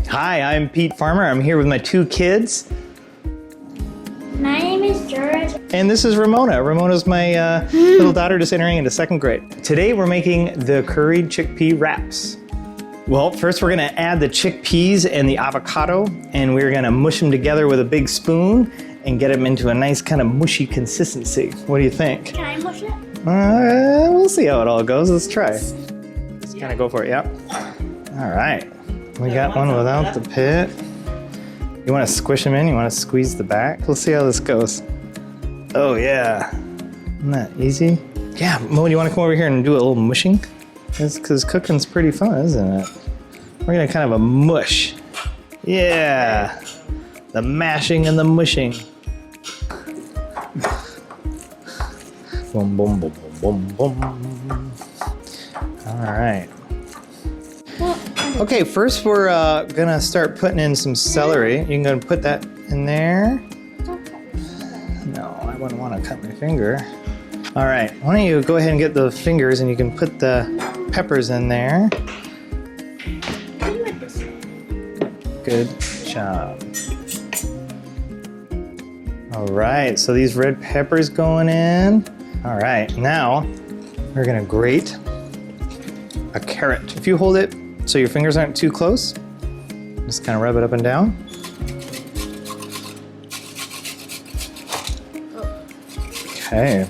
Hi, I'm Pete Farmer. I'm here with my two kids. My name is George. And this is Ramona. Ramona's my little daughter just entering into 2nd grade. Today we're making the curried chickpea wraps. Well, first we're gonna add the chickpeas and the avocado, and we're gonna mush them together with a big spoon and get them into a nice kind of mushy consistency. What do you think? Can I mush it? We'll see how it all goes. Let's try. Just kind of go for it, yep. All right, we got one without the pit. You want to squish them in? You want to squeeze the back? We'll see how this goes. Oh yeah, isn't that easy? Yeah, Mo, do you want to come over here and do a little mushing? Because cooking's pretty fun, isn't it? We're gonna kind of a mush. Yeah, the mashing and the mushing. Boom, boom, boom, boom, boom, boom. All right. Okay, first we're gonna start putting in some celery. You're gonna put that in there. No, I wouldn't want to cut my finger. All right, why don't you go ahead and get the fingers and you can put the peppers in there. Good job. All right, so these red peppers going in. All right, now we're gonna grate a carrot. If you hold it so your fingers aren't too close, just kind of rub it up and down. Okay.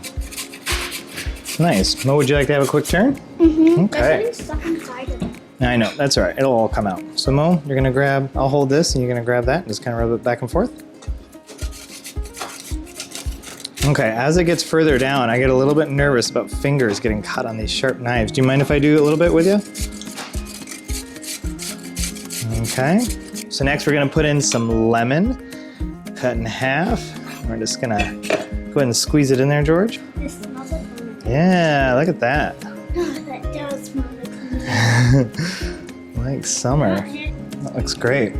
Nice. Mo, would you like to have a quick turn? Mm-hmm. Okay. There's something stuck inside of it. I know, that's all right. It'll all come out. So Mo, you're gonna grab, I'll hold this and you're gonna grab that and just kind of rub it back and forth. Okay, as it gets further down, I get a little bit nervous about fingers getting caught on these sharp knives. Do you mind if I do a little bit with you? Okay, so next we're gonna put in some lemon, cut in half. We're just gonna go ahead and squeeze it in there, George. It smells like lemon. Yeah, look at that. That does smell like lemon. Like summer. That looks great.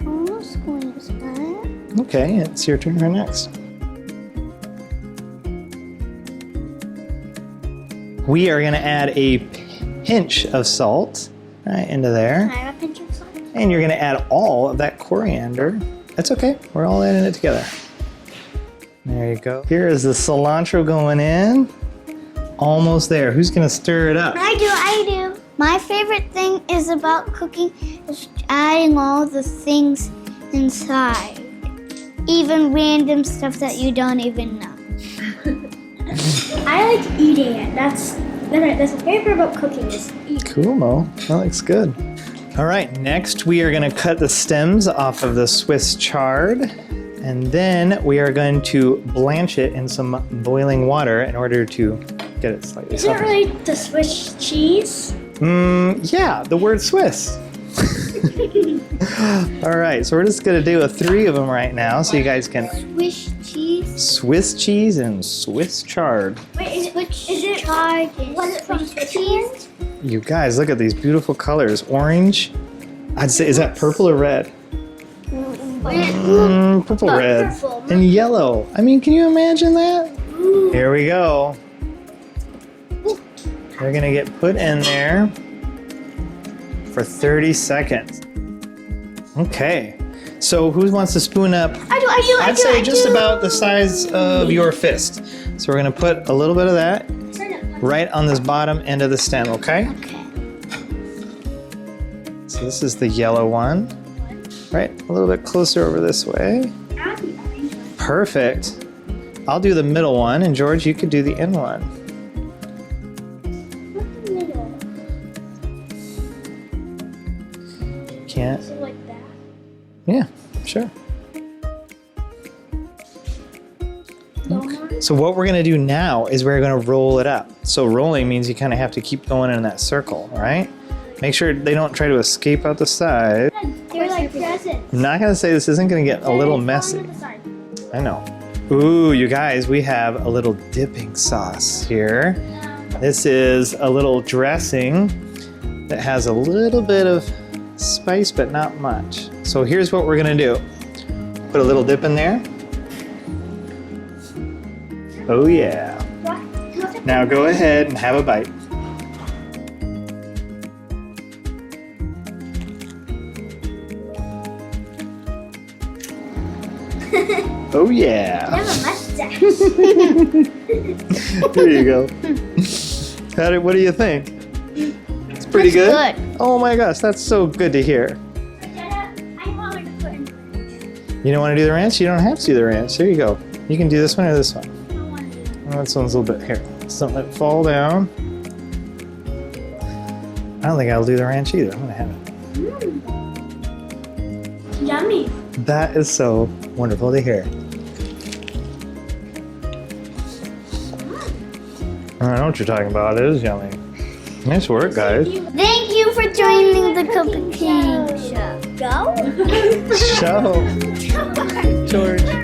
I'll squeeze that. Okay, it's your turn right next. We are gonna add a pinch of salt right into there. Can I have a pinch of salt? And you're gonna add all of that coriander. That's okay, we're all adding it together. There you go. Here is the cilantro going in. Almost there. Who's gonna stir it up? I do. My favorite thing is about cooking is adding all the things inside. Even random stuff that you don't even know. I like eating it. That's the favorite about cooking is eating. Cool, Mo. That looks good. All right, next we are gonna cut the stems off of the Swiss chard, and then we are going to blanch it in some boiling water in order to get it slightly Isn't it softer. really the Swiss cheese? Yeah, the word Swiss. All right, so we're just gonna do 3 of them right now so you guys can... Swiss cheese? Swiss cheese and Swiss chard. Wait, is it chard? Was it from Switzerland? You guys, look at these beautiful colors. Orange. I'd say, is that purple or red? Purple, red, purple. and yellow. I mean, can you imagine that? Here we go. They're gonna get put in there for 30 seconds. Okay, so who wants to spoon up? I'd say just about the size of your fist. So we're gonna put a little bit of that right on this bottom end of the stem, okay? Okay. So this is the yellow one. Right, a little bit closer over this way. Perfect. I'll do the middle one, and George, you could do the end one. What's the middle? Can't? Is it like that? Yeah, sure. Okay. So what we're gonna do now is we're gonna roll it up. So rolling means you kind of have to keep going in that circle, all right? Make sure they don't try to escape out the side. They're like presents. I'm not gonna say this isn't gonna get a little messy. I know. Ooh, you guys, we have a little dipping sauce here. This is a little dressing that has a little bit of spice, but not much. So here's what we're gonna do. Put a little dip in there. Oh yeah. Now go ahead and have a bite. Oh yeah. You have a mustache. There you go. What do you think? It's pretty good. Good. Oh my gosh, that's so good to hear. I want to put in. You don't want to do the ranch? You don't have to do the ranch. There you go. You can do this one or this one. I want to do. Oh, this one's a little bit here. Just don't let it fall down. I don't think I'll do the ranch either. I'm gonna have it. Yummy. That is so wonderful to hear. I don't know what you're talking about. It is yummy. Nice work, guys. Thank you for joining the cooking show. Go. Show. George.